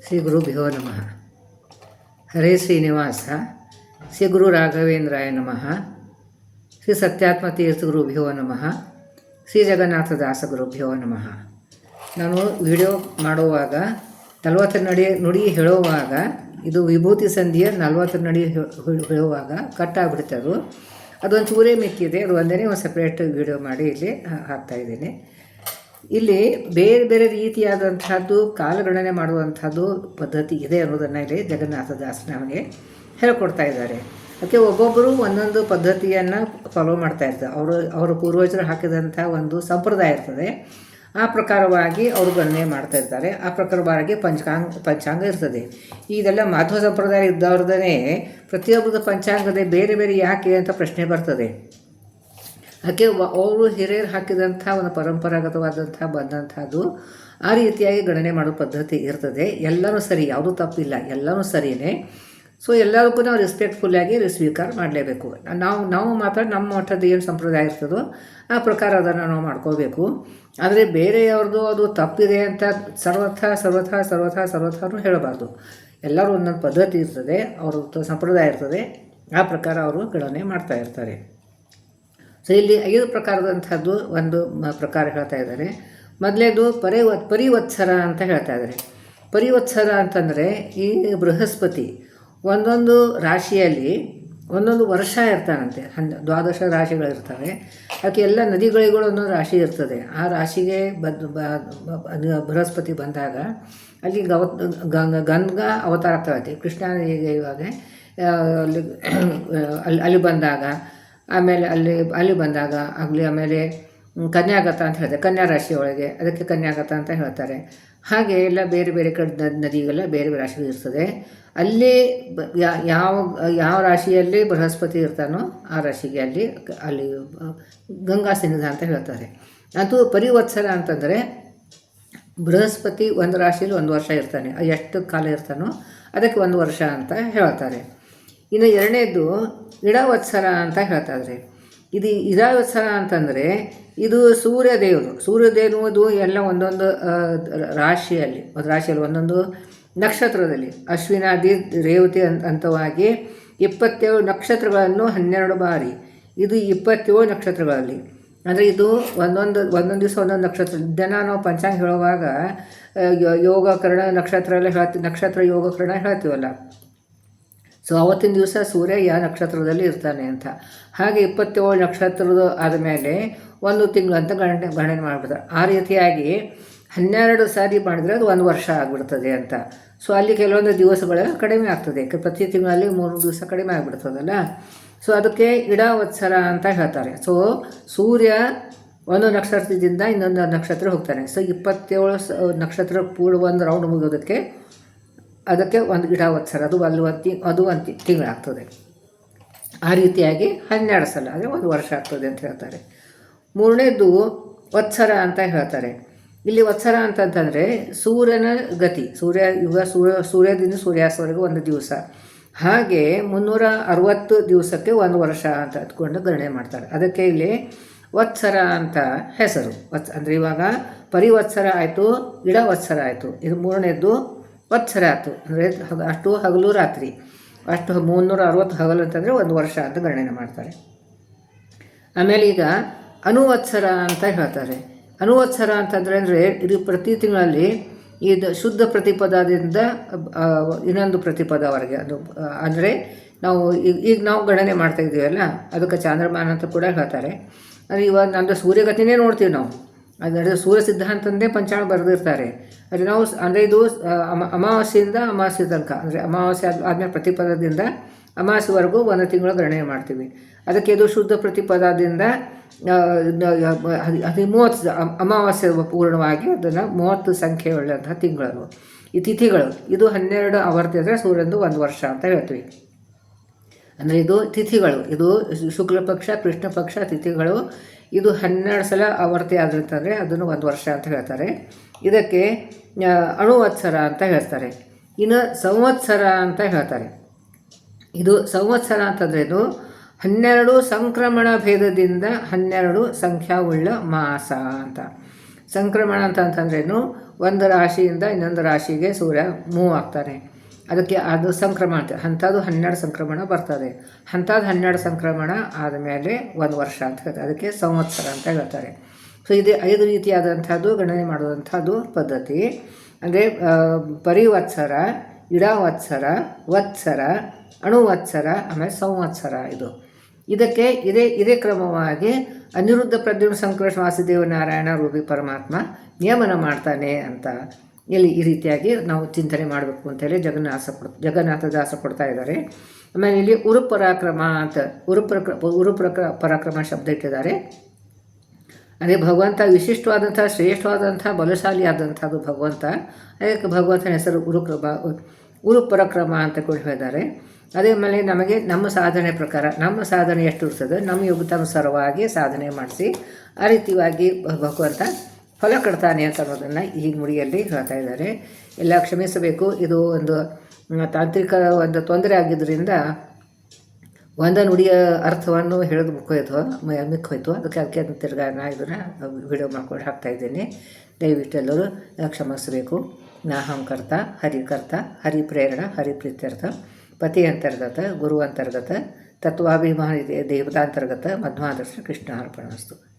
ಶ್ರೀ ಗುರುಭ್ಯೋ ನಮಃ. ಹರೇ ಶ್ರೀನಿವಾಸ. ಶ್ರೀ ಗುರು ರಾಘವೇಂದ್ರಾಯ ನಮಃ. ಶ್ರೀ ಸತ್ಯಾತ್ಮ ತೀರ್ಥ ಗುರುಭ್ಯೋ ನಮಃ. ಶ್ರೀ ಜಗನ್ನಾಥದಾಸ ಗುರುಭ್ಯೋ ನಮಃ. ನಾನು ವಿಡಿಯೋ ಮಾಡುವಾಗ 40 ನುಡಿ ಹೇಳುವಾಗ ಇದು ವಿಭೂತಿ ಸಂಧಿಯ 40 ನುಡಿ ಹೇಳುವಾಗ ಕಟ್ಟಾಗ್ಬಿಡುತ್ತೆ. ಅದೊಂದು ಚೂರೇ ಮಿಕ್ಕಿದೆ. ಅದು ಒಂದೇ ಒಂದು ಸಪ್ರೇಟ್ ವಿಡಿಯೋ ಮಾಡಿ ಇಲ್ಲಿ ಹಾಕ್ತಾಯಿದ್ದೀನಿ. ಇಲ್ಲಿ ಬೇರೆ ಬೇರೆ ರೀತಿಯಾದಂಥದ್ದು ಕಾಲಗಣನೆ ಮಾಡುವಂಥದ್ದು ಪದ್ಧತಿ ಇದೆ ಅನ್ನೋದನ್ನು ಇಲ್ಲಿ ಜಗನ್ನಾಥದಾಸ್ ನಮಗೆ ಹೇಳ್ಕೊಡ್ತಾ ಇದ್ದಾರೆ. ಅದಕ್ಕೆ ಒಬ್ಬೊಬ್ಬರು ಒಂದೊಂದು ಪದ್ಧತಿಯನ್ನು ಫಾಲೋ ಮಾಡ್ತಾ ಇರ್ತಾರೆ. ಅವರ ಪೂರ್ವಜರು ಹಾಕಿದಂಥ ಒಂದು ಸಂಪ್ರದಾಯ ಇರ್ತದೆ. ಆ ಪ್ರಕಾರವಾಗಿ ಅವರು ಗಣನೆ ಮಾಡ್ತಾ ಇರ್ತಾರೆ. ಆ ಪ್ರಕಾರವಾಗಿ ಪಂಚಾಂಗ ಇರ್ತದೆ. ಇದೆಲ್ಲ ಮಾಧ್ವ ಸಂಪ್ರದಾಯ ಇದ್ದವ್ರದೇ ಪ್ರತಿಯೊಬ್ಬರದ ಪಂಚಾಂಗದ ಬೇರೆ ಬೇರೆ ಯಾಕೆ ಅಂತ ಪ್ರಶ್ನೆ ಬರ್ತದೆ. ಅದಕ್ಕೆ ಅವರು ಹಿರಿಯರು ಹಾಕಿದಂಥ ಒಂದು ಪರಂಪರಾಗತವಾದಂಥ ಬಂದಂಥದ್ದು ಆ ರೀತಿಯಾಗಿ ಗಣನೆ ಮಾಡೋ ಪದ್ಧತಿ ಇರ್ತದೆ. ಎಲ್ಲನೂ ಸರಿ, ಯಾವುದೂ ತಪ್ಪಿಲ್ಲ, ಎಲ್ಲನೂ ಸರಿಯೇ. ಸೊ ಎಲ್ಲರಿಗೂ ನಾವು ರೆಸ್ಪೆಕ್ಟ್ಫುಲ್ಲಾಗಿ ಸ್ವೀಕಾರ ಮಾಡಲೇಬೇಕು. ನಾವು ಮಾತ್ರ ನಮ್ಮ ಮಟ್ಟದ ಏನು ಸಂಪ್ರದಾಯ ಇರ್ತದೋ ಆ ಪ್ರಕಾರ ಅದನ್ನು ನಾವು ಮಾಡ್ಕೋಬೇಕು. ಆದರೆ ಬೇರೆಯವ್ರದ್ದು ಅದು ತಪ್ಪಿದೆ ಅಂತ ಸರ್ವಥಾ ಹೇಳಬಾರ್ದು. ಎಲ್ಲರೂ ಒಂದೊಂದು ಪದ್ಧತಿ ಇರ್ತದೆ, ಅವ್ರ ಸಂಪ್ರದಾಯ ಇರ್ತದೆ. ಆ ಪ್ರಕಾರ ಅವರು ಗಣನೆ ಮಾಡ್ತಾ ಇರ್ತಾರೆ. ಸೊ ಇಲ್ಲಿ 5 ಪ್ರಕಾರದಂಥದ್ದು ಒಂದು ಪ್ರಕಾರ ಹೇಳ್ತಾ ಇದ್ದಾರೆ. ಮೊದಲೇದು ಪರಿವತ್ಸರ ಅಂತ ಹೇಳ್ತಾ ಇದ್ದಾರೆ. ಪರಿವತ್ಸರ ಅಂತಂದರೆ ಈ ಬೃಹಸ್ಪತಿ ಒಂದೊಂದು ರಾಶಿಯಲ್ಲಿ ಒಂದೊಂದು ವರ್ಷ ಇರ್ತಾನಂತೆ. 12 ರಾಶಿಗಳಿರ್ತವೆ. ಅದಕ್ಕೆ ಎಲ್ಲ ನದಿಗಳಿಗೂ ಒಂದೊಂದು ರಾಶಿ ಇರ್ತದೆ. ಆ ರಾಶಿಗೆ ಬೃಹಸ್ಪತಿ ಬಂದಾಗ ಅಲ್ಲಿ ಗಂಗಾ ಅವತಾರ ಆಗ್ತಾಯಿದೆ. ಕೃಷ್ಣ ನದಿಗೆ ಇವಾಗ ಅಲ್ಲಿ ಬಂದಾಗ, ಆಮೇಲೆ ಅಲ್ಲಿ ಬಂದಾಗ ಆಮೇಲೆ ಕನ್ಯಾಗತ ಅಂತ ಹೇಳ್ತಾರೆ. ಕನ್ಯಾ ರಾಶಿಯೊಳಗೆ ಅದಕ್ಕೆ ಕನ್ಯಾಗತ ಅಂತ ಹೇಳ್ತಾರೆ. ಹಾಗೆ ಎಲ್ಲ ಬೇರೆ ಬೇರೆ ಕಡೆ ನದಿಗೆಲ್ಲ ಬೇರೆ ಬೇರೆ ರಾಶಿಗಳು ಇರ್ತದೆ. ಅಲ್ಲಿ ಯಾವ ರಾಶಿಯಲ್ಲಿ ಬೃಹಸ್ಪತಿ ಇರ್ತಾನೋ ಆ ರಾಶಿಗೆ ಅಲ್ಲಿ ಗಂಗಾ ಸನ್ನಿಧಾನ ಅಂತ ಹೇಳ್ತಾರೆ. ಅದು ಪರಿವತ್ಸರ ಅಂತಂದರೆ ಬೃಹಸ್ಪತಿ ಒಂದು ರಾಶಿಯಲ್ಲಿ 1 ವರ್ಷ ಇರ್ತಾನೆ. ಎಷ್ಟು ಕಾಲ ಇರ್ತಾನೋ ಅದಕ್ಕೆ 1 ವರ್ಷ ಅಂತ ಹೇಳ್ತಾರೆ. ಇನ್ನು ಎರಡನೇದು ಇಡವತ್ಸರ ಅಂತ ಹೇಳ್ತಾಯಿದ್ರೆ. ಇದು ಇಡವತ್ಸರ ಅಂತಂದರೆ ಇದು ಸೂರ್ಯದೇವನು ಎಲ್ಲ ಒಂದೊಂದು ರಾಶಿಯಲ್ಲಿ ಒಂದೊಂದು ನಕ್ಷತ್ರದಲ್ಲಿ ಅಶ್ವಿನಾದಿ ರೇವತಿ ಅಂತವಾಗಿ 27 ನಕ್ಷತ್ರಗಳನ್ನು 12 ಬಾರಿ. ಇದು 27 ನಕ್ಷತ್ರಗಳಲ್ಲಿ ಅಂದರೆ ಇದು ಒಂದೊಂದು ದಿವಸ ಒಂದೊಂದು ನಕ್ಷತ್ರ. ಇದನ್ನು ನಾವು ಪಂಚಾಂಗ ಹೇಳುವಾಗ ಯೋಗಕರಣ ನಕ್ಷತ್ರ ಎಲ್ಲ ನಕ್ಷತ್ರ ಯೋಗಕರಣ ಹೇಳ್ತೀವಲ್ಲ. ಸೊ ಆವತ್ತಿನ ದಿವಸ ಸೂರ್ಯ ಯಾವ ನಕ್ಷತ್ರದಲ್ಲಿ ಇರ್ತಾನೆ ಅಂತ. ಹಾಗೆ 27 ನಕ್ಷತ್ರದ ಆದಮೇಲೆ 1 ತಿಂಗಳು ಅಂತ ಗಣನೆ ಮಾಡಿಬಿಡ್ತಾರೆ. ಆ ರೀತಿಯಾಗಿ 12 ಸಾರಿ ಮಾಡಿದ್ರೆ ಅದು 1 ವರ್ಷ ಆಗಿಬಿಡ್ತದೆ ಅಂತ. ಸೊ ಅಲ್ಲಿ ಕೆಲವೊಂದು ದಿವಸಗಳ ಕಡಿಮೆ ಆಗ್ತದೆ. ಪ್ರತಿ ತಿಂಗಳಲ್ಲಿ 3 ದಿವಸ ಕಡಿಮೆ ಆಗಿಬಿಡ್ತದಲ್ಲ. ಸೊ ಅದಕ್ಕೆ ಇಡವತ್ಸರ ಅಂತ ಹೇಳ್ತಾರೆ. ಸೊ ಸೂರ್ಯ ಒಂದು ನಕ್ಷತ್ರದಿಂದ ಇನ್ನೊಂದು ನಕ್ಷತ್ರ ಹೋಗ್ತಾನೆ. ಸೊ 27 ನಕ್ಷತ್ರ ಪೂರ್ಣ ಒಂದು ರೌಂಡ್ ಮುಗೋದಕ್ಕೆ ಅದಕ್ಕೆ ಒಂದು ಇಡವತ್ಸರ, ಅದು ಒಂದು ತಿಂಗಳಾಗ್ತದೆ. ಆ ರೀತಿಯಾಗಿ 12 ಸಲ ಅಂದರೆ 1 ವರ್ಷ ಆಗ್ತದೆ ಅಂತ ಹೇಳ್ತಾರೆ. ಮೂರನೇದು ವತ್ಸರ ಅಂತ ಹೇಳ್ತಾರೆ. ಇಲ್ಲಿ ವತ್ಸರ ಅಂತಂತಂದರೆ ಸೂರ್ಯನ ಗತಿ, ಸೂರ್ಯದಿಂದ ಸೂರ್ಯಾಸ್ತವರೆಗೂ 1 ದಿವಸ. ಹಾಗೆ 360 ದಿವಸಕ್ಕೆ 1 ವರ್ಷ ಅಂತ ಅಂದ್ಕೊಂಡು ಗಣನೆ ಮಾಡ್ತಾರೆ. ಅದಕ್ಕೆ ಇಲ್ಲಿ ವತ್ಸರ ಅಂತ ಹೆಸರು. ಅಂದರೆ ಇವಾಗ ಪರಿವತ್ಸರ ಆಯಿತು, ಇಡವತ್ಸರ ಆಯಿತು. ಇದು ಮೂರನೇದು ವತ್ಸರ ಆಯಿತು. ಅಂದರೆ ಅಷ್ಟು ಹಗಲು ರಾತ್ರಿ, ಅಷ್ಟು 360 ಹಗಲು ಅಂತಂದರೆ 1 ವರ್ಷ ಅಂತ ಗಣನೆ ಮಾಡ್ತಾರೆ. ಆಮೇಲೆ ಈಗ ಅನುವತ್ಸರ ಅಂತ ಹೇಳ್ತಾರೆ. ಅನುವತ್ಸರ ಅಂತಂದರೆ ಇದು ಪ್ರತಿ ತಿಂಗಳಲ್ಲಿ ಇದು ಶುದ್ಧ ಪ್ರತಿಪದದಿಂದ ಇನ್ನೊಂದು ಪ್ರತಿಪದವರೆಗೆ. ಅದು ಅಂದರೆ ಈಗ ನಾವು ಗಣನೆ ಮಾಡ್ತಾ ಇದ್ದೀವಲ್ಲ, ಅದಕ್ಕೆ ಚಾಂದ್ರಮಾನ ಅಂತ ಕೂಡ ಹೇಳ್ತಾರೆ. ಅಂದರೆ ಇವಾಗ ನಮ್ಮದು ಸೂರ್ಯಗತಿನೇ ನೋಡ್ತೀವಿ ನಾವು. ಅಂದರೆ ಸೂರ್ಯ ಸಿದ್ಧಾಂತಂದೇ ಪಂಚಾಂಗ ಬರೆದಿರ್ತಾರೆ. ಅಂದರೆ ನಾವು ಇದು ಅಮಾವಾಸ್ಯೆಯಿಂದ ಅಮಾವಾಸ್ಯೆ ತನಕ, ಅಂದರೆ ಅಮಾವಾಸ್ಯೆ ಆದಮೇಲೆ ಪ್ರತಿಪದದಿಂದ ಅಮಾವಾಸ್ಯವರೆಗೂ 1 ತಿಂಗಳು ಗಣನೆ ಮಾಡ್ತೀವಿ. ಅದಕ್ಕೆ ಇದು ಶುದ್ಧ ಪ್ರತಿಪದದಿಂದ 30 ಅಮಾವಾಸ್ಯೆ ಪೂರ್ಣವಾಗಿ ಅದನ್ನು 30 ಸಂಖ್ಯೆ ಉಳ್ಳಂತಹ ತಿಂಗಳು. ಈ ತಿಥಿಗಳು ಇದು 12 ಆವರ್ತಿ ಅಂದರೆ ಸೂರ್ಯಂದು 1 ವರ್ಷ ಅಂತ ಹೇಳ್ತೀವಿ. ಅಂದರೆ ಇದು ತಿಥಿಗಳು, ಇದು ಶುಕ್ಲ ಪಕ್ಷ ಕೃಷ್ಣ ಪಕ್ಷ ತಿಥಿಗಳು. ಇದು 12 ಸಲ ಆವರ್ತಿ ಆಗಿರ್ತಂದರೆ ಅದನ್ನು 1 ವರ್ಷ ಅಂತ ಹೇಳ್ತಾರೆ. ಇದಕ್ಕೆ ಅಣುವತ್ಸರ ಅಂತ ಹೇಳ್ತಾರೆ. ಇನ್ನು ಸಂವತ್ಸರ ಅಂತ ಹೇಳ್ತಾರೆ. ಇದು ಸಂವತ್ಸರ ಅಂತಂದರೆ ಇದು 12 ಸಂಕ್ರಮಣ ಭೇದದಿಂದ 12 ಸಂಖ್ಯಾವುಳ್ಳ ಮಾಸ ಅಂತ. ಸಂಕ್ರಮಣ ಅಂತಂದ್ರೇನು, ಒಂದು ರಾಶಿಯಿಂದ ಇನ್ನೊಂದು ರಾಶಿಗೆ ಸೂರ್ಯ ಮೂವ್ ಆಗ್ತಾನೆ. ಅದಕ್ಕೆ ಅದು ಸಂಕ್ರಮಣ ಅಂತ ಅಂಥದ್ದು 12 ಸಂಕ್ರಮಣ ಬರ್ತದೆ. ಅಂಥದ್ದು 12 ಸಂಕ್ರಮಣ ಆದಮೇಲೆ 1 ವರ್ಷ ಅಂತ ಹೇಳ್ತಾರೆ. ಅದಕ್ಕೆ ಸಂವತ್ಸರ ಅಂತ ಹೇಳ್ತಾರೆ. ಸೊ ಇದು 5 ರೀತಿಯಾದಂಥದ್ದು ಗಣನೆ ಮಾಡುವಂಥದ್ದು ಪದ್ಧತಿ. ಅಂದರೆ ಪರಿವತ್ಸರ, ಇಡಾವತ್ಸರ, ವತ್ಸರ, ಅಣುವತ್ಸರ, ಆಮೇಲೆ ಸಂವತ್ಸರ. ಇದಕ್ಕೆ ಇದೇ ಕ್ರಮವಾಗಿ ಅನಿರುದ್ಧ ಪ್ರದ್ಯುಮ್ನ ಸಂಕೃಷ್ಣ ವಾಸುದೇವ ನಾರಾಯಣ ರೂಪಿ ಪರಮಾತ್ಮ ನಿಯಮನ ಮಾಡ್ತಾನೆ ಅಂತ ಇಲ್ಲಿ ಈ ರೀತಿಯಾಗಿ ನಾವು ಚಿಂತನೆ ಮಾಡಬೇಕು ಅಂತೇಳಿ ಜಗನ್ನಾಥದಾಸ ಕೊಡ್ತಾ ಇದ್ದಾರೆ. ಆಮೇಲೆ ಇಲ್ಲಿ ಉರುಪರಾಕ್ರಮ ಅಂತ ಪರಾಕ್ರಮ ಶಬ್ದ ಇಟ್ಟಿದ್ದಾರೆ. ಅಂದರೆ ಭಗವಂತ ವಿಶಿಷ್ಟವಾದಂಥ ಶ್ರೇಷ್ಠವಾದಂಥ ಬಲಶಾಲಿ ಆದಂಥದ್ದು ಭಗವಂತ. ಅದಕ್ಕೆ ಭಗವಂತನ ಹೆಸರು ಉರುಪರಾಕ್ರಮ ಅಂತ ಕೂಡ ಹೇಳಿದ್ದಾರೆ. ಅದೇ ಮೇಲೆ ನಮಗೆ ನಮ್ಮ ಸಾಧನೆ ಪ್ರಕಾರ ನಮ್ಮ ಸಾಧನೆ ಎಷ್ಟು ಇರ್ತದೆ ನಮ್ಮ ಯೋಗ್ಯತಾನುಸಾರವಾಗಿ ಸಾಧನೆ ಮಾಡಿಸಿ ಆ ರೀತಿಯಾಗಿ ಭಗವಂತ ಫಲ ಕೊಡ್ತಾನೆ ಅಂತ ಅನ್ನೋದನ್ನು ಈ ನುಡಿಯಲ್ಲಿ ಹೇಳ್ತಾ ಇದ್ದಾರೆ. ಎಲ್ಲ ಕ್ಷಮಿಸಬೇಕು. ಇದು ಒಂದು ತಾಂತ್ರಿಕ ಒಂದು ತೊಂದರೆ ಆಗಿದ್ದರಿಂದ ಒಂದು ನುಡಿಯ ಅರ್ಥವನ್ನು ಹೇಳೋದು ಮಿಕ್ಕೋಯ್ತು. ಅದಕ್ಕೆ ತಿರ್ಗಾ ಇದನ್ನು ವಿಡಿಯೋ ಮಾಡ್ಕೊಂಡು ಹಾಕ್ತಾಯಿದ್ದೀನಿ. ದಯವಿಟ್ಟು ಎಲ್ಲರೂ ಕ್ಷಮಿಸಬೇಕು. ನಾಹಂಕರ್ತ ಹರಿಕರ್ತ ಹರಿಪ್ರೇರಣ ಹರಿಪ್ರೀತ್ಯರ್ಥ ಪತಿ ಅಂತರ್ಗತ ಗುರು ಅಂತರ್ಗತ ತತ್ವಾಭಿಮಾನಿ ದೇವತಾಂತರ್ಗತ ಮಧ್ವಾದರ್ಶ ಕೃಷ್ಣ ಅರ್ಪಣಮಸ್ತು.